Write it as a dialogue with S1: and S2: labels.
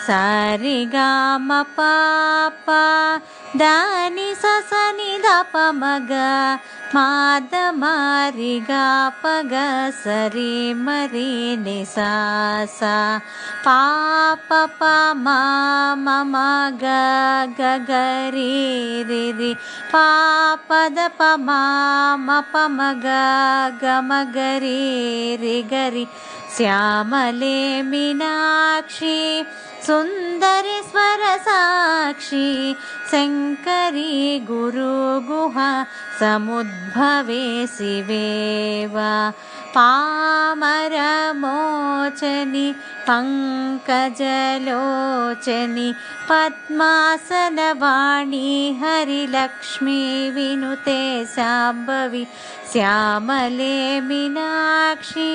S1: ಸರಿಗಮಪ ದಾನಿ ಸಸನಿ ದಪ ಮಗ ಮಾದ ಮಾರಿಗ ಪಗ ಸರಿ ಮರಿ ನಿ ಸಾ ಸಾ ಪಾಪ ಪ ಮ ಗ ಗ ಗರಿ ರಿ ರಿ ಪಾಪದ ಪ ಮ ಪ ಮ ಗ ಗ ಮ ಗರಿ ರಿ ಗರಿ ಶ್ಯಾಮಲೆ ಮೀನಾಕ್ಷಿ ಸುಂದರಿ ಸ್ವರ ಸಾಕ್ಷಿ ಶಂಕರಿ ಗುರು ಗುಹಾ ಸಮುದ್ಭವೆ ಶಿವೇವ ಪಾಮರ ಮೋಚನಿ ಪಂಕಜಲೋಚನಿ ಪದ್ಮಾಸನವಾಣಿ ಹರಿಲಕ್ಷ್ಮೀ ವಿನುತೆ ಶಾಂಭವಿ ಶ್ಯಾಮಲೆ ಮೀನಾಕ್ಷಿ.